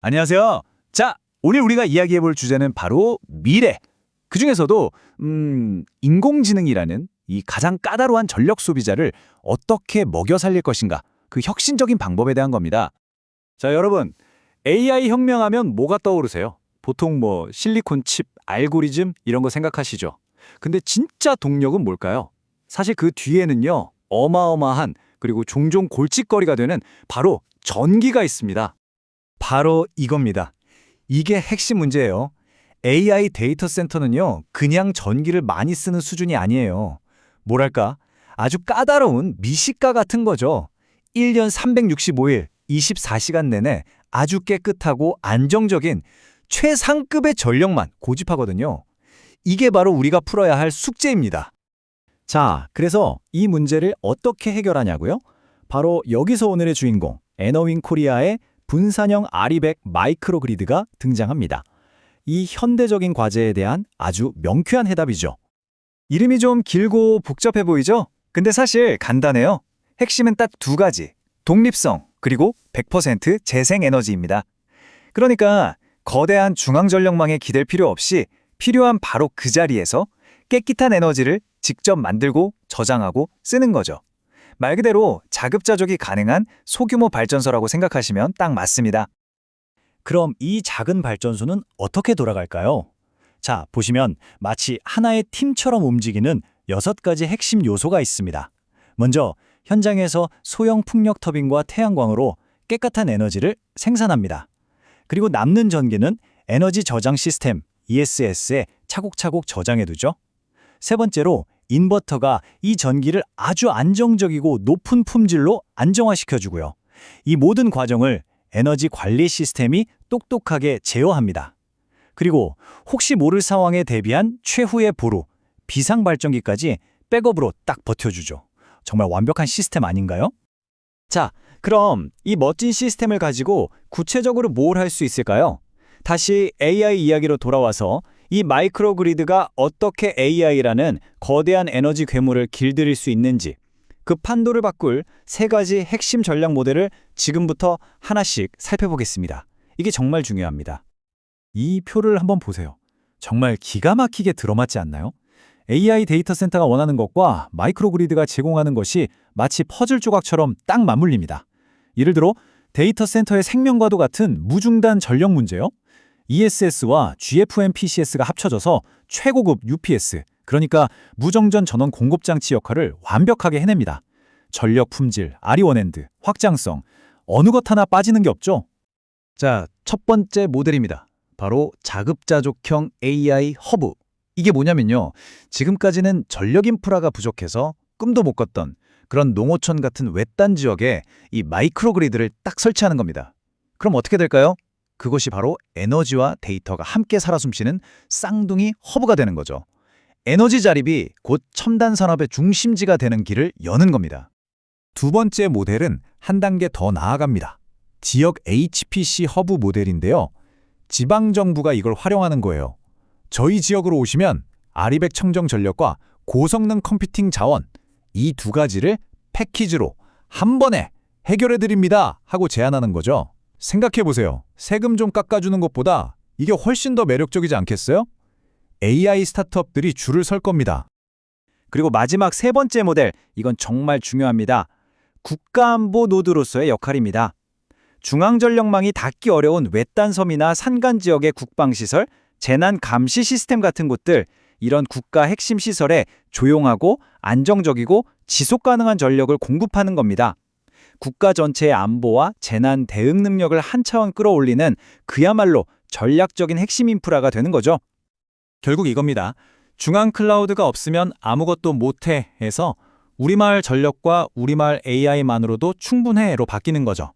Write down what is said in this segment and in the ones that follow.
안녕하세요. 자, 오늘 우리가 이야기해볼 주제는 바로 미래. 그중에서도 인공지능이라는 이 가장 까다로운 전력 소비자를 어떻게 먹여 살릴 것인가, 그 혁신적인 방법에 대한 겁니다. 자, 여러분, AI 혁명하면 뭐가 떠오르세요? 보통 뭐 실리콘 칩, 알고리즘 이런 거 생각하시죠? 근데 진짜 동력은 뭘까요? 사실 그 뒤에는요, 어마어마한 그리고 종종 골칫거리가 되는 바로 전기가 있습니다. 바로 이겁니다. 이게 핵심 문제예요. AI 데이터 센터는요, 그냥 전기를 많이 쓰는 수준이 아니에요. 뭐랄까, 아주 까다로운 미식가 같은 거죠. 1년 365일, 24시간 내내 아주 깨끗하고 안정적인 최상급의 전력만 고집하거든요. 이게 바로 우리가 풀어야 할 숙제입니다. 자, 그래서 이 문제를 어떻게 해결하냐고요? 바로 여기서 오늘의 주인공, 에너윈 코리아의 분산형 아리백 마이크로그리드가 등장합니다. 이 현대적인 과제에 대한 아주 명쾌한 해답이죠. 이름이 좀 길고 복잡해 보이죠? 근데 사실 간단해요. 핵심은 딱 두 가지. 독립성, 그리고 100% 재생에너지입니다. 그러니까 거대한 중앙전력망에 기댈 필요 없이 필요한 바로 그 자리에서 깨끗한 에너지를 직접 만들고 저장하고 쓰는 거죠. 말 그대로 자급자족이 가능한 소규모 발전소라고 생각하시면 딱 맞습니다. 그럼 이 작은 발전소는 어떻게 돌아갈까요? 자, 보시면 마치 하나의 팀처럼 움직이는 6가지 핵심 요소가 있습니다. 먼저 현장에서 소형 풍력 터빈과 태양광으로 깨끗한 에너지를 생산합니다. 그리고 남는 전기는 에너지 저장 시스템 ESS에 차곡차곡 저장해두죠. 세 번째로 인버터가 이 전기를 아주 안정적이고 높은 품질로 안정화시켜주고요. 이 모든 과정을 에너지 관리 시스템이 똑똑하게 제어합니다. 그리고 혹시 모를 상황에 대비한 최후의 보루, 비상발전기까지 백업으로 딱 버텨주죠. 정말 완벽한 시스템 아닌가요? 자, 그럼 이 멋진 시스템을 가지고 구체적으로 뭘 할 수 있을까요? 다시 AI 이야기로 돌아와서 이 마이크로그리드가 어떻게 AI라는 거대한 에너지 괴물을 길들일 수 있는지, 그 판도를 바꿀 3가지 핵심 전략 모델을 지금부터 하나씩 살펴보겠습니다. 이게 정말 중요합니다. 이 표를 한번 보세요. 정말 기가 막히게 들어맞지 않나요? AI 데이터 센터가 원하는 것과 마이크로그리드가 제공하는 것이 마치 퍼즐 조각처럼 딱 맞물립니다. 예를 들어 데이터 센터의 생명과도 같은 무중단 전력 문제요. ESS와 GFMPCS가 합쳐져서 최고급 UPS, 그러니까 무정전 전원 공급장치 역할을 완벽하게 해냅니다. 전력 품질, RE1엔드, 확장성, 어느 것 하나 빠지는 게 없죠? 자, 첫 번째 모델입니다. 바로 자급자족형 AI 허브. 이게 뭐냐면요, 지금까지는 전력 인프라가 부족해서 꿈도 못 꿨던 그런 농어촌 같은 외딴 지역에 이 마이크로그리드를 딱 설치하는 겁니다. 그럼 어떻게 될까요? 그것이 바로 에너지와 데이터가 함께 살아 숨쉬는 쌍둥이 허브가 되는 거죠. 에너지 자립이 곧 첨단 산업의 중심지가 되는 길을 여는 겁니다. 두 번째 모델은 한 단계 더 나아갑니다. 지역 HPC 허브 모델인데요. 지방정부가 이걸 활용하는 거예요. 저희 지역으로 오시면 아리백 청정 전력과 고성능 컴퓨팅 자원, 이 2가지를 패키지로 한 번에 해결해드립니다 하고 제안하는 거죠. 생각해보세요. 세금 좀 깎아주는 것보다 이게 훨씬 더 매력적이지 않겠어요? AI 스타트업들이 줄을 설 겁니다. 그리고 마지막 3번째 모델, 이건 정말 중요합니다. 국가안보 노드로서의 역할입니다. 중앙전력망이 닿기 어려운 외딴 섬이나 산간 지역의 국방시설, 재난 감시 시스템 같은 곳들, 이런 국가 핵심 시설에 조용하고 안정적이고 지속 가능한 전력을 공급하는 겁니다. 국가 전체의 안보와 재난 대응 능력을 한 차원 끌어올리는 그야말로 전략적인 핵심 인프라가 되는 거죠. 결국 이겁니다. 중앙 클라우드가 없으면 아무것도 못해 해서 우리마을 전력과 우리마을 AI만으로도 충분해로 바뀌는 거죠.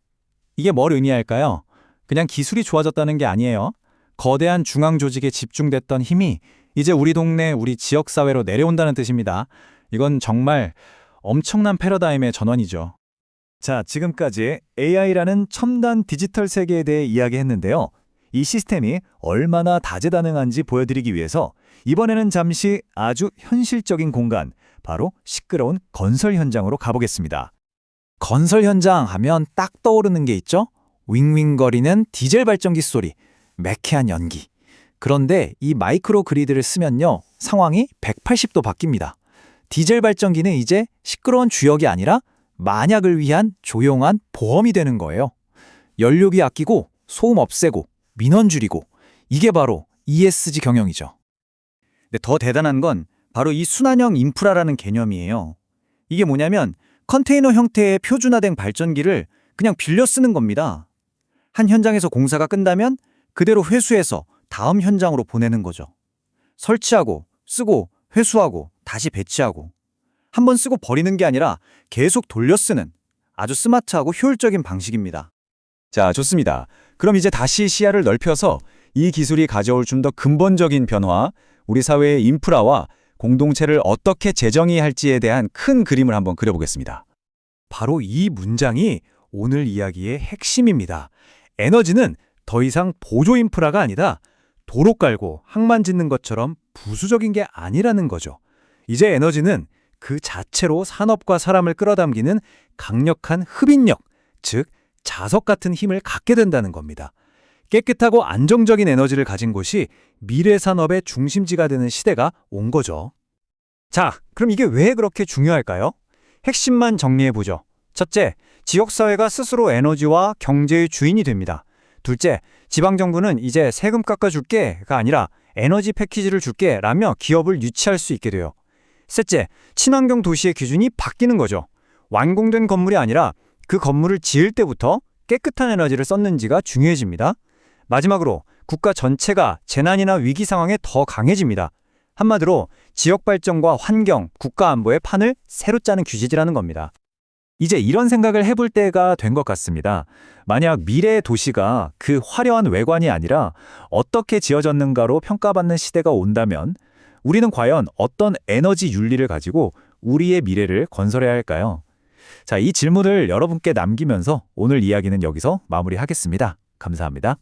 이게 뭘 의미할까요? 그냥 기술이 좋아졌다는 게 아니에요. 거대한 중앙 조직에 집중됐던 힘이 이제 우리 동네, 우리 지역사회로 내려온다는 뜻입니다. 이건 정말 엄청난 패러다임의 전환이죠. 자, 지금까지 AI라는 첨단 디지털 세계에 대해 이야기했는데요. 이 시스템이 얼마나 다재다능한지 보여드리기 위해서 이번에는 잠시 아주 현실적인 공간, 바로 시끄러운 건설 현장으로 가보겠습니다. 건설 현장 하면 딱 떠오르는 게 있죠? 윙윙거리는 디젤 발전기 소리, 매캐한 연기. 그런데 이 마이크로 그리드를 쓰면요, 상황이 180도 바뀝니다. 디젤 발전기는 이제 시끄러운 주역이 아니라 만약을 위한 조용한 보험이 되는 거예요. 연료비 아끼고 소음 없애고 민원 줄이고, 이게 바로 ESG 경영이죠. 근데 더 대단한 건 바로 이 순환형 인프라라는 개념이에요. 이게 뭐냐면 컨테이너 형태의 표준화된 발전기를 그냥 빌려 쓰는 겁니다. 한 현장에서 공사가 끝나면 그대로 회수해서 다음 현장으로 보내는 거죠. 설치하고 쓰고 회수하고 다시 배치하고, 한번 쓰고 버리는 게 아니라 계속 돌려 쓰는 아주 스마트하고 효율적인 방식입니다. 자, 좋습니다. 그럼 이제 다시 시야를 넓혀서 이 기술이 가져올 좀 더 근본적인 변화, 우리 사회의 인프라와 공동체를 어떻게 재정의할지에 대한 큰 그림을 한번 그려보겠습니다. 바로 이 문장이 오늘 이야기의 핵심입니다. 에너지는 더 이상 보조 인프라가 아니다. 도로 깔고 항만 짓는 것처럼 부수적인 게 아니라는 거죠. 이제 에너지는 그 자체로 산업과 사람을 끌어당기는 강력한 흡인력, 즉 자석 같은 힘을 갖게 된다는 겁니다. 깨끗하고 안정적인 에너지를 가진 곳이 미래 산업의 중심지가 되는 시대가 온 거죠. 자, 그럼 이게 왜 그렇게 중요할까요? 핵심만 정리해보죠. 첫째, 지역사회가 스스로 에너지와 경제의 주인이 됩니다. 둘째, 지방정부는 이제 세금 깎아줄게가 아니라 에너지 패키지를 줄게 라며 기업을 유치할 수 있게 돼요. 셋째, 친환경 도시의 기준이 바뀌는 거죠. 완공된 건물이 아니라 그 건물을 지을 때부터 깨끗한 에너지를 썼는지가 중요해집니다. 마지막으로 국가 전체가 재난이나 위기 상황에 더 강해집니다. 한마디로 지역 발전과 환경, 국가 안보의 판을 새로 짜는 규제지라는 겁니다. 이제 이런 생각을 해볼 때가 된 것 같습니다. 만약 미래의 도시가 그 화려한 외관이 아니라 어떻게 지어졌는가로 평가받는 시대가 온다면 우리는 과연 어떤 에너지 윤리를 가지고 우리의 미래를 건설해야 할까요? 자, 이 질문을 여러분께 남기면서 오늘 이야기는 여기서 마무리하겠습니다. 감사합니다.